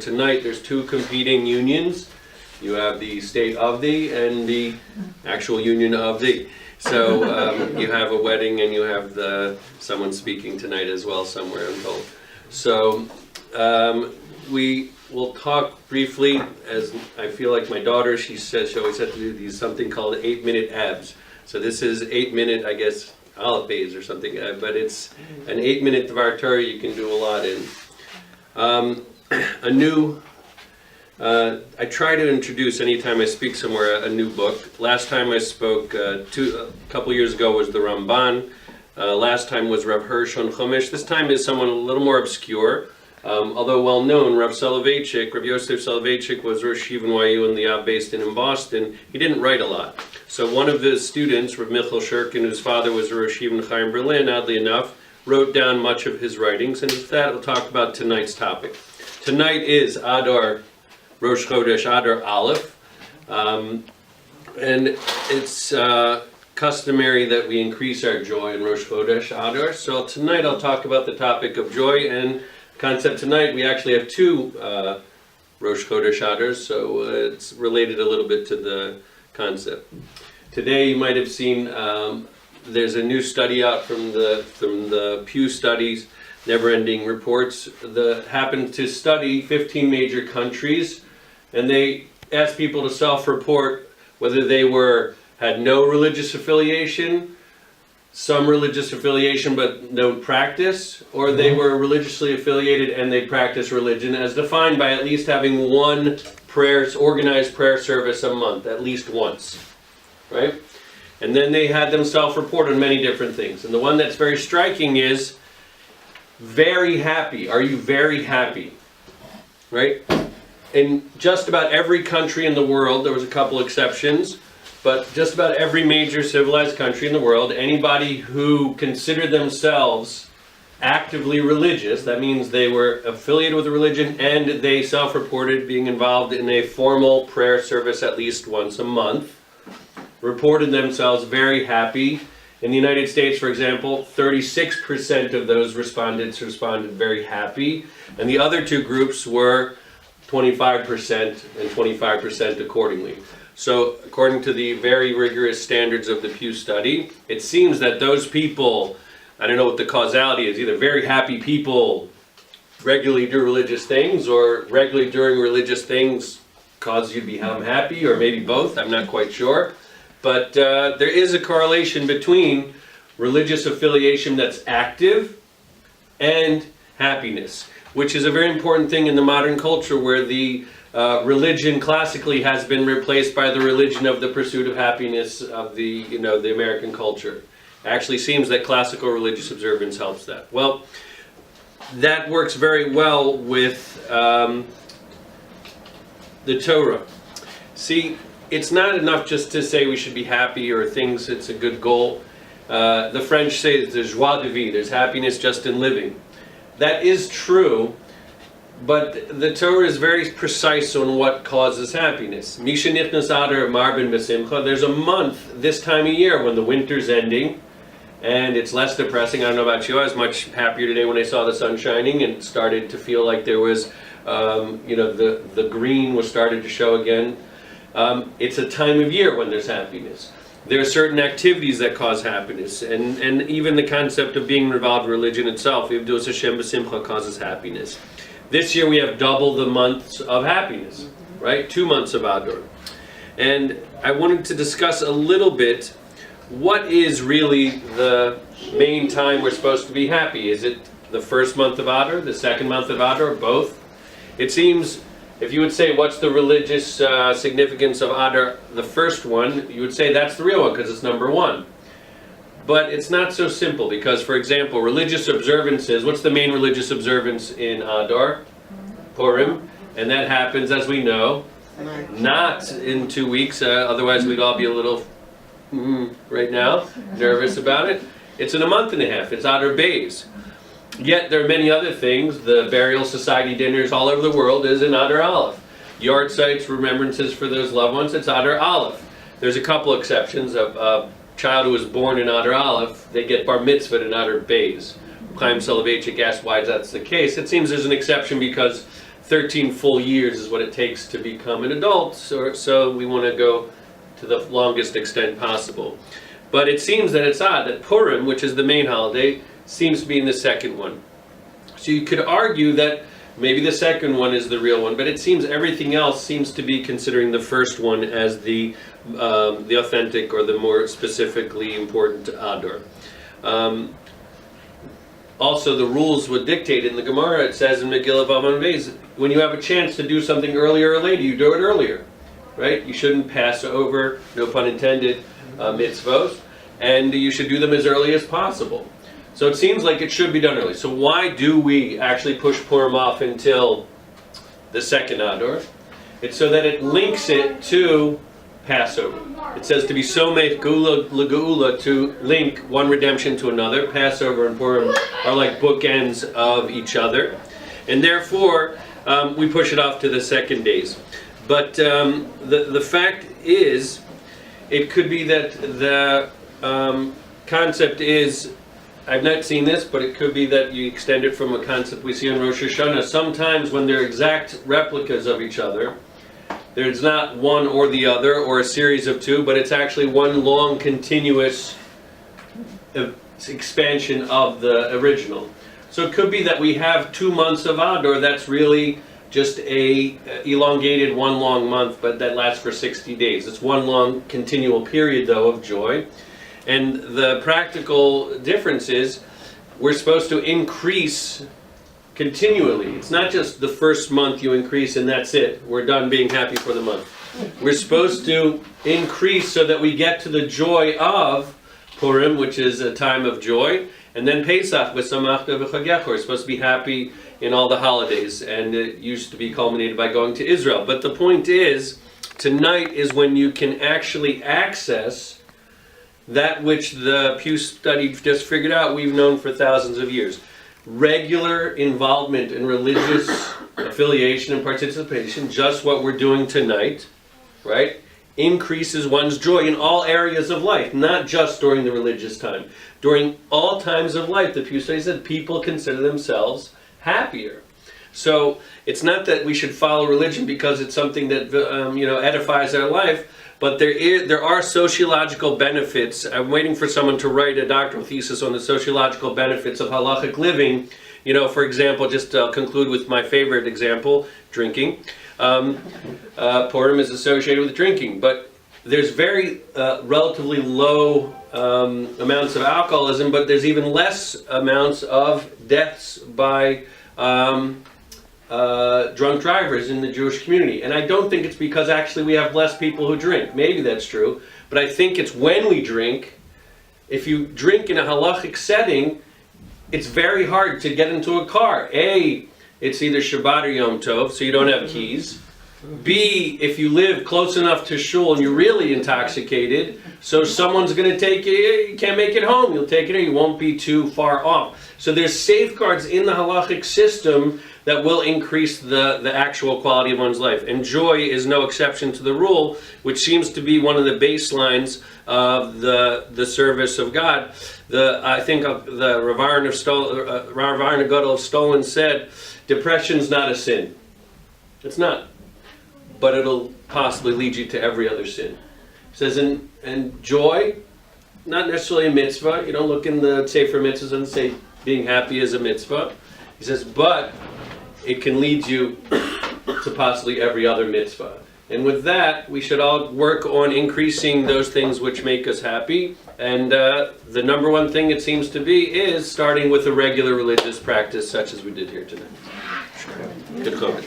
tonight there's two competing unions. You have the state of thee and the actual union of thee. So you have a wedding and you have someone speaking tonight as well somewhere, I'm told. So we will talk briefly, as I feel like my daughter, she says she always had to do something called 8-minute abs. So this is 8-minute, I guess, olive bays or something, but it's an 8-minute Dvar Torah you can do a lot in. I try to introduce anytime I speak somewhere a new book. Last time I spoke a couple years ago was the Ramban. Last time was Rav Hirsch on Chumash. This time is someone a little more obscure, although well known. Rav Yosef Soloveitchik was Rosh Yeshiva NYU and the Av based in Boston. He didn't write a lot. So one of his students, Rav Michael Shurkin, whose father was a Rosh Yeshiva in Berlin, oddly enough, wrote down much of his writings, and with that we'll talk about tonight's topic. Tonight is Adar, Rosh Chodesh Adar Aleph, and it's customary that we increase our joy in Rosh Chodesh Adar. So tonight I'll talk about the topic of joy, and concept tonight we actually have two Rosh Chodesh Adars, so it's related a little bit to the concept. Today you might have seen there's a new study out from the Pew Studies, Never-Ending Reports, that happened to study 15 major countries, and they asked people to self-report whether they had no religious affiliation, some religious affiliation but no practice, or they were religiously affiliated and they practice religion, as defined by at least having one organized prayer service a month, at least once, right? And then they had them self-report on many different things. And the one that's very striking is very happy. Are you very happy? Right? In just about every country in the world, there was a couple exceptions, but just about every major civilized country in the world, anybody who considered themselves actively religious, that means they were affiliated with a religion and they self-reported being involved in a formal prayer service at least once a month, reported themselves very happy. In the United States, for example, 36% of those respondents responded very happy, and the other two groups were 25% and 25% accordingly. So according to the very rigorous standards of the Pew study, it seems that those people, I don't know what the causality is, either very happy people regularly do religious things, or regularly doing religious things cause you to become happy, or maybe both, I'm not quite sure. But there is a correlation between religious affiliation that's active and happiness, which is a very important thing in the modern culture, where the religion classically has been replaced by the religion of the pursuit of happiness of the American culture. It actually seems that classical religious observance helps that. Well, that works very well with the Torah. See, it's not enough just to say we should be happy or things, it's a good goal. The French say there's joie de vivre, there's happiness just in living. That is true, but the Torah is very precise on what causes happiness. Misha nichnas Adar marbin b'simcha. There's a month this time of year when the winter's ending and it's less depressing. I don't know about you, I was much happier today when I saw the sun shining and started to feel like there was, the green was started to show again. It's a time of year when there's happiness. There are certain activities that cause happiness, and even the concept of being involved in religion itself, Ivdos Hashem b'simcha, causes happiness. This year we have double the months of happiness, right? 2 months of Adar. And I wanted to discuss a little bit, what is really the main time we're supposed to be happy? Is it the first month of Adar, the second month of Adar, both? It seems, if you would say, what's the religious significance of Adar, the first one, you would say that's the real one because it's number one. But it's not so simple because, for example, religious observances, what's the main religious observance in Adar? Purim. And that happens, as we know, not in 2 weeks, otherwise we'd all be a little, right now, nervous about it. It's in a month and a half, it's Adar Bays. Yet there are many other things. The burial society dinners all over the world is in Adar Aleph. Yard sites, remembrances for those loved ones, it's Adar Aleph. There's a couple exceptions. A child who was born in Adar Aleph, they get bar mitzvah in Adar Bays. Chaim Soloveitchik asked why that's the case. It seems there's an exception because 13 full years is what it takes to become an adult, so we want to go to the longest extent possible. But it seems that it's odd that Purim, which is the main holiday, seems to be in the second one. So you could argue that maybe the second one is the real one, but it seems everything else seems to be considering the first one as the authentic, or the more specifically important Adar. Also, the rules would dictate in the Gemara. It says in Megillah Vav Beis, when you have a chance to do something earlier or later, you do it earlier, right? You shouldn't pass over, no pun intended, mitzvos, and you should do them as early as possible. So it seems like it should be done early. So why do we actually push Purim off until the second Adar? It's so that it links it to Passover. It says to be somech geula legeula, to link one redemption to another. Passover and Purim are like bookends of each other, and therefore we push it off to the second days. But the fact is, it could be that the concept is, I've not seen this, but it could be that you extend it from a concept we see in Rosh Hashanah. Sometimes when they're exact replicas of each other, there's not one or the other, or a series of two, but it's actually one long continuous expansion of the original. So it could be that we have 2 months of Adar that's really just a elongated one long month, but that lasts for 60 days. It's one long continual period, though, of joy. And the practical difference is we're supposed to increase continually. It's not just the first month you increase and that's it. We're done being happy for the month. We're supposed to increase so that we get to the joy of Purim, which is a time of joy, and then Pesach, v'samachta v'chagecha. We're supposed to be happy in all the holidays, and it used to be culminated by going to Israel. But the point is, tonight is when you can actually access that which the Pew study just figured out we've known for thousands of years. Regular involvement in religious affiliation and participation, just what we're doing tonight, right, increases one's joy in all areas of life, not just during the religious time. During all times of life, the Pew study said people consider themselves happier. So it's not that we should follow religion because it's something that edifies our life, but there are sociological benefits. I'm waiting for someone to write a doctoral thesis on the sociological benefits of halachic living. For example, just to conclude with my favorite example, drinking. Purim is associated with drinking, but there's very relatively low amounts of alcoholism, but there's even less amounts of deaths by drunk drivers in the Jewish community. And I don't think it's because actually we have less people who drink. Maybe that's true, but I think it's when we drink. If you drink in a halachic setting, it's very hard to get into a car. A, it's either Shabbat or Yom Tov, so you don't have keys. B, if you live close enough to shul and you're really intoxicated, so someone's going to take you, you can't make it home, you'll take it or you won't be too far off. So there's safeguards in the halachic system that will increase the actual quality of one's life. And joy is no exception to the rule, which seems to be one of the baselines of the service of God. I think the Rav Aaron Gadol of Stolin said, depression's not a sin. It's not. But it'll possibly lead you to every other sin. He says, and joy, not necessarily a mitzvah. You don't look in the Sefer Mitzvahs and say being happy is a mitzvah. He says, but it can lead you to possibly every other mitzvah. And with that, we should all work on increasing those things which make us happy. And the number one thing it seems to be is starting with a regular religious practice such as we did here tonight. Good comment.